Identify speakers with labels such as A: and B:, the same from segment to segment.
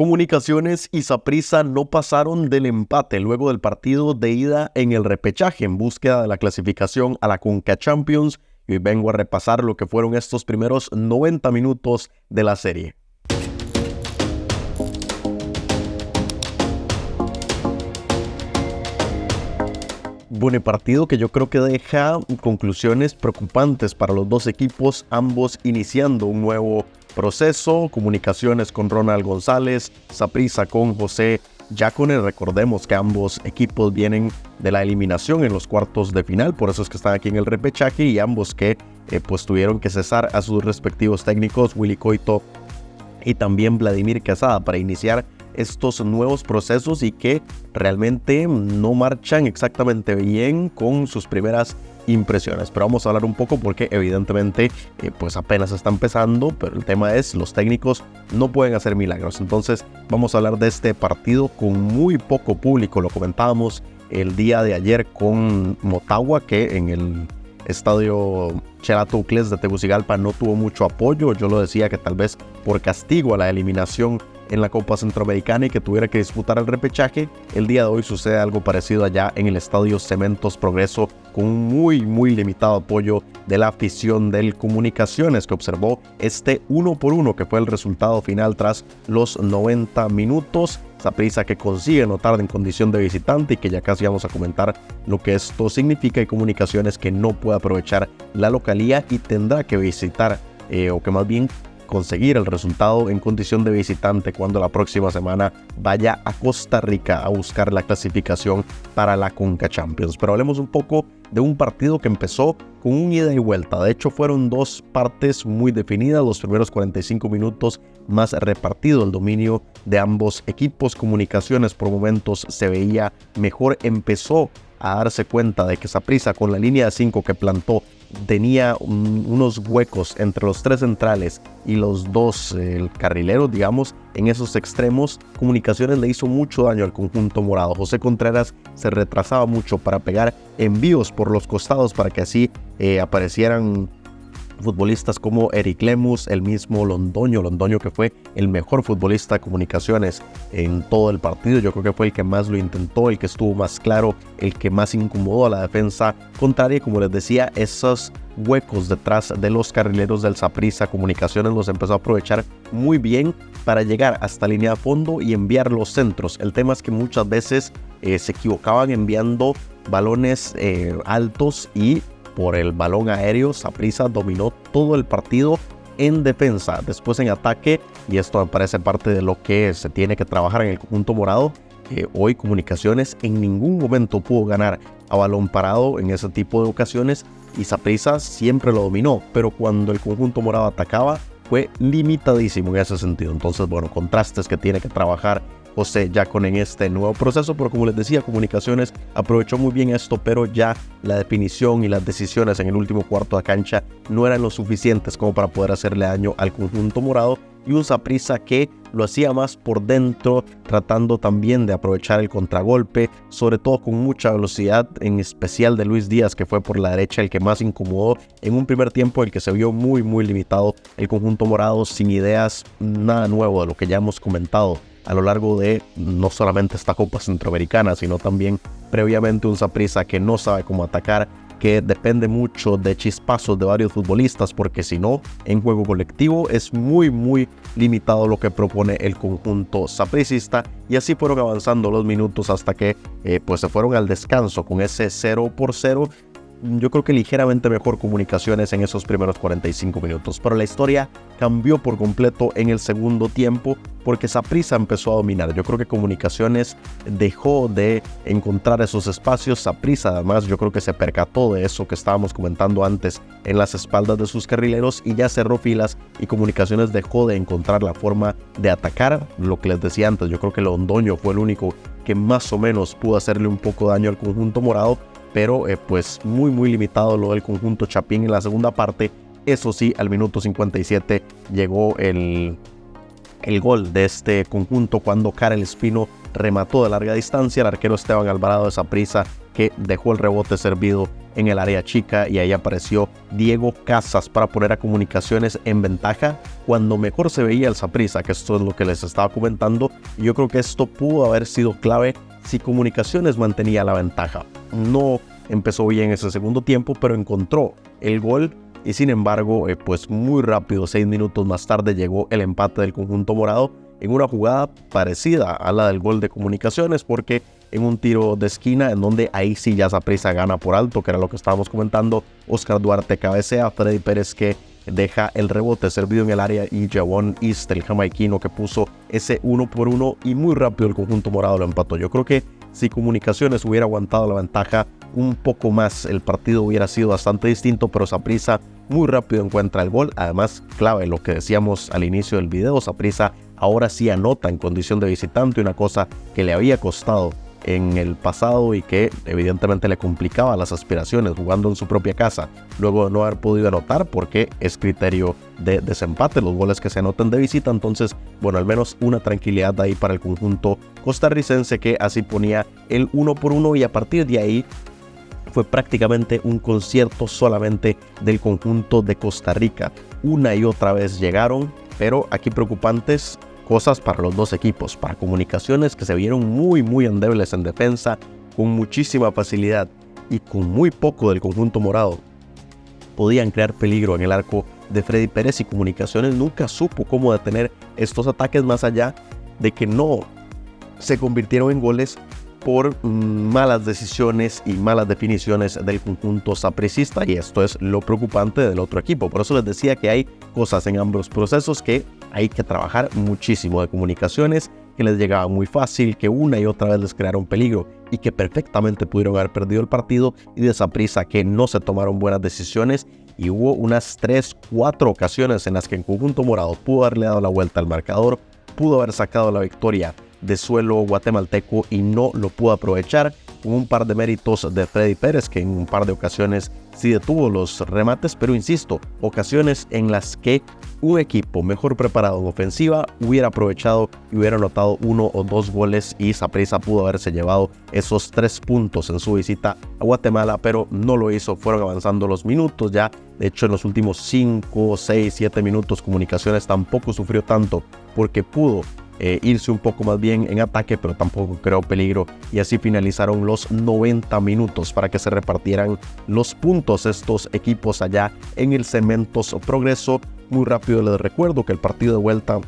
A: Comunicaciones y Saprissa no pasaron del empate luego del partido de ida en el repechaje en búsqueda de la clasificación a la Conca Champions, y hoy vengo a repasar lo que fueron estos primeros 90 minutos de la serie. Bueno, partido que yo creo que deja conclusiones preocupantes para los dos equipos, ambos iniciando un nuevo proceso. Comunicaciones con Ronald González, Saprissa con José Yácone. Recordemos que ambos equipos vienen de la eliminación en los cuartos de final, por eso es que están aquí en el repechaje, y ambos que pues tuvieron que cesar a sus respectivos técnicos, Willy Coito y también Vladimir Quesada, para iniciar estos nuevos procesos y que realmente no marchan exactamente bien con sus primeras impresiones. Pero vamos a hablar un poco porque evidentemente pues apenas está empezando, pero el tema es los técnicos no pueden hacer milagros. Entonces vamos a hablar de este partido con muy poco público. Lo comentábamos el día de ayer con Motagua, que en el estadio Xelatócles de Tegucigalpa no tuvo mucho apoyo. Yo lo decía que tal vez por castigo a la eliminación en la Copa Centroamericana y que tuviera que disputar el repechaje. El día de hoy sucede algo parecido allá en el estadio Cementos Progreso, con un muy limitado apoyo de la afición del Comunicaciones, que observó este 1-1 que fue el resultado final tras los 90 minutos. Saprissa que consigue anotar en condición de visitante y que ya casi vamos a comentar lo que esto significa, y Comunicaciones que no puede aprovechar la localía y tendrá que visitar o que más bien conseguir el resultado en condición de visitante cuando la próxima semana vaya a Costa Rica a buscar la clasificación para la Conca Champions. Pero hablemos un poco de un partido que empezó con un ida y vuelta. De hecho, fueron dos partes muy definidas. Los primeros 45 minutos más repartido el dominio de ambos equipos. Comunicaciones por momentos se veía mejor. Empezó a darse cuenta de que Saprissa, con la línea de 5 que plantó, tenía unos huecos entre los tres centrales y los dos carrileros, digamos, en esos extremos. Comunicaciones le hizo mucho daño al conjunto morado. José Contreras se retrasaba mucho para pegar envíos por los costados para que así aparecieran futbolistas como Eric Lemus, el mismo Londoño que fue el mejor futbolista de Comunicaciones en todo el partido. Yo creo que fue el que más lo intentó, el que estuvo más claro, el que más incomodó a la defensa contraria. Y como les decía, esos huecos detrás de los carrileros del Saprissa, Comunicaciones los empezó a aprovechar muy bien para llegar hasta línea de fondo y enviar los centros. El tema es que muchas veces se equivocaban enviando balones altos, y por el balón aéreo Saprissa dominó todo el partido en defensa. Después en ataque, y esto me parece parte de lo que se tiene que trabajar en el conjunto morado, hoy Comunicaciones en ningún momento pudo ganar a balón parado en ese tipo de ocasiones, y Saprissa siempre lo dominó, pero cuando el conjunto morado atacaba fue limitadísimo en ese sentido. Entonces, bueno, contrastes que tiene que trabajar José Yácone en este nuevo proceso, pero como les decía, Comunicaciones aprovechó muy bien esto, pero ya la definición y las decisiones en el último cuarto de cancha no eran lo suficientes como para poder hacerle daño al conjunto morado, y un Saprissa que lo hacía más por dentro, tratando también de aprovechar el contragolpe, sobre todo con mucha velocidad, en especial de Luis Díaz, que fue por la derecha el que más incomodó en un primer tiempo, el que se vio muy limitado el conjunto morado, sin ideas, nada nuevo de lo que ya hemos comentado a lo largo de no solamente esta Copa Centroamericana, sino también previamente un Saprissa que no sabe cómo atacar, que depende mucho de chispazos de varios futbolistas, porque si no, en juego colectivo es muy limitado lo que propone el conjunto sapricista. Y así fueron avanzando los minutos hasta que pues se fueron al descanso con ese 0-0. Yo creo que ligeramente mejor Comunicaciones en esos primeros 45 minutos, pero la historia cambió por completo en el segundo tiempo, porque Saprissa empezó a dominar. Yo creo que Comunicaciones dejó de encontrar esos espacios. Saprissa además yo creo que se percató de eso que estábamos comentando antes en las espaldas de sus carrileros, y ya cerró filas, y Comunicaciones dejó de encontrar la forma de atacar. Lo que les decía antes, yo creo que Londoño fue el único que más o menos pudo hacerle un poco de daño al conjunto morado, pero pues muy limitado lo del conjunto Chapín en la segunda parte. Eso sí, al minuto 57 llegó el gol de este conjunto, cuando Karel Espino remató de larga distancia el arquero Esteban Alvarado de Saprissa, que dejó el rebote servido en el área chica, y ahí apareció Diego Casas para poner a Comunicaciones en ventaja cuando mejor se veía el Saprissa, que esto es lo que les estaba comentando. Y yo creo que esto pudo haber sido clave si Comunicaciones mantenía la ventaja. No empezó bien ese segundo tiempo, pero encontró el gol, y sin embargo, pues muy rápido, 6 minutos más tarde, llegó el empate del conjunto morado en una jugada parecida a la del gol de Comunicaciones, porque en un tiro de esquina, en donde ahí sí ya Saprissa gana por alto, que era lo que estábamos comentando, Oscar Duarte cabecea, Freddy Pérez que deja el rebote servido en el área, y Javon East, el jamaiquino, que puso ese 1-1, y muy rápido el conjunto morado lo empató. Yo creo que si Comunicaciones hubiera aguantado la ventaja un poco más, el partido hubiera sido bastante distinto, pero Saprissa muy rápido encuentra el gol. Además, clave lo que decíamos al inicio del video, Saprissa ahora sí anota en condición de visitante, una cosa que le había costado en el pasado y que evidentemente le complicaba las aspiraciones jugando en su propia casa, luego de no haber podido anotar, porque es criterio de desempate los goles que se anotan de visita. Entonces, bueno, al menos una tranquilidad ahí para el conjunto costarricense, que así ponía el 1-1, y a partir de ahí fue prácticamente un concierto solamente del conjunto de Costa Rica. Una y otra vez llegaron, pero aquí preocupantes cosas para los dos equipos. Para Comunicaciones, que se vieron muy endebles en defensa, con muchísima facilidad y con muy poco del conjunto morado podían crear peligro en el arco de Freddy Pérez, y Comunicaciones nunca supo cómo detener estos ataques, más allá de que no se convirtieron en goles por malas decisiones y malas definiciones del conjunto sapricista, y esto es lo preocupante del otro equipo. Por eso les decía que hay cosas en ambos procesos que hay que trabajar muchísimo. De Comunicaciones, que les llegaba muy fácil, que una y otra vez les crearon peligro y que perfectamente pudieron haber perdido el partido, y de Saprissa, que no se tomaron buenas decisiones, y hubo unas 3-4 ocasiones en las que el conjunto morado pudo haberle dado la vuelta al marcador, pudo haber sacado la victoria de suelo guatemalteco, y no lo pudo aprovechar, con un par de méritos de Freddy Pérez, que en un par de ocasiones sí detuvo los remates, pero insisto, ocasiones en las que un equipo mejor preparado en ofensiva hubiera aprovechado y hubiera anotado 1 o 2 goles, y Saprissa pudo haberse llevado esos 3 puntos en su visita a Guatemala, pero no lo hizo. Fueron avanzando los minutos, ya de hecho en los últimos 5, 6, 7 minutos Comunicaciones tampoco sufrió tanto, porque pudo irse un poco más bien en ataque, pero tampoco creó peligro, y así finalizaron los 90 minutos para que se repartieran los puntos estos equipos allá en el Cementos Progreso. Muy rápido les recuerdo que el partido de vuelta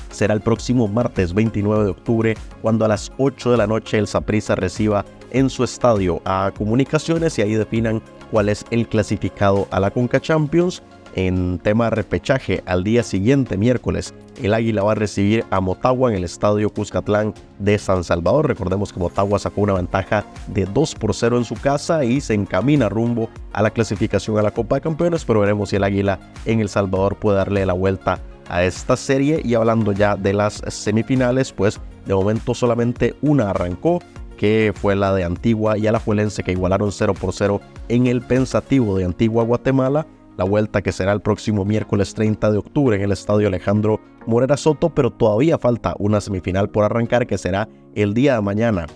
A: será el próximo martes 29 de octubre, cuando a las 8 de la noche el Saprissa reciba en su estadio a Comunicaciones, y ahí definan cuál es el clasificado a la Conca Champions. En tema repechaje, al día siguiente, miércoles, el Águila va a recibir a Motagua en el estadio Cuscatlán de San Salvador. Recordemos que Motagua sacó una ventaja de 2-0 en su casa y se encamina rumbo a la clasificación a la Copa de Campeones, pero veremos si el Águila en El Salvador puede darle la vuelta a esta serie. Y hablando ya de las semifinales, pues de momento solamente una arrancó, que fue la de Antigua y Alajuelense, que igualaron 0-0 en el Pensativo de Antigua, Guatemala. La vuelta, que será el próximo miércoles 30 de octubre en el estadio Alejandro Morera Soto, pero todavía falta una semifinal por arrancar, que será el día de mañana,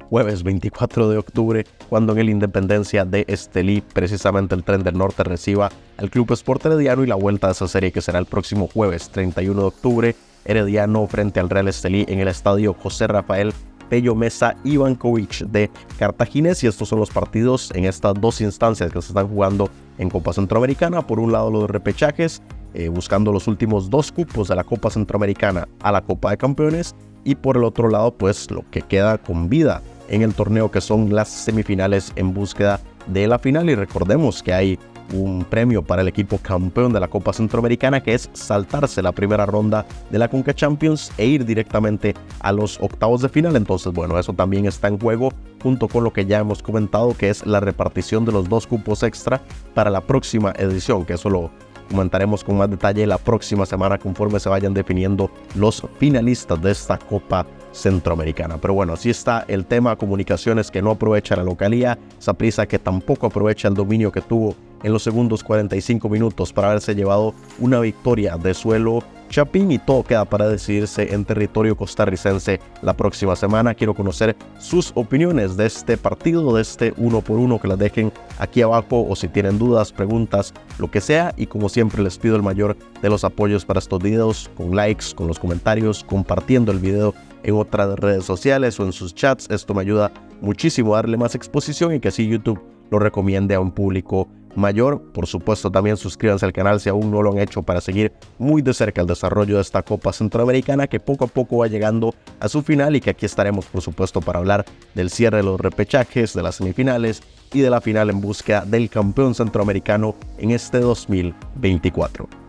A: jueves 24 de octubre, cuando en el Independencia de Estelí, precisamente el Tren del Norte reciba al Club Sport Herediano, y la vuelta de esa serie, que será el próximo jueves 31 de octubre, Herediano frente al Real Estelí en el estadio José Rafael Pello Mesa Ivankovic de Cartaginés. Y estos son los partidos en estas dos instancias que se están jugando en Copa Centroamericana. Por un lado, los repechajes, buscando los últimos 2 cupos de la Copa Centroamericana a la Copa de Campeones, y por el otro lado, pues lo que queda con vida en el torneo, que son las semifinales en búsqueda de la final. Y recordemos que hay un premio para el equipo campeón de la Copa Centroamericana, que es saltarse la primera ronda de la Conca Champions e ir directamente a los octavos de final. Entonces, bueno, eso también está en juego, junto con lo que ya hemos comentado, que es la repartición de los 2 cupos extra para la próxima edición, que eso lo comentaremos con más detalle la próxima semana, conforme se vayan definiendo los finalistas de esta Copa Centroamericana. Pero bueno, así está el tema. Comunicaciones, que no aprovecha la localía, Saprissa, que tampoco aprovecha el dominio que tuvo en los segundos 45 minutos para haberse llevado una victoria de suelo Chapín, y todo queda para decidirse en territorio costarricense la próxima semana. Quiero conocer sus opiniones de este partido, de este 1-por-1, que las dejen aquí abajo, o si tienen dudas, preguntas, lo que sea. Y como siempre les pido el mayor de los apoyos para estos videos, con likes, con los comentarios, compartiendo el video en otras redes sociales o en sus chats. Esto me ayuda muchísimo a darle más exposición y que así YouTube lo recomiende a un público mayor. Por supuesto, también suscríbanse al canal si aún no lo han hecho, para seguir muy de cerca el desarrollo de esta Copa Centroamericana, que poco a poco va llegando a su final, y que aquí estaremos, por supuesto, para hablar del cierre de los repechajes, de las semifinales y de la final en búsqueda del campeón centroamericano en este 2024.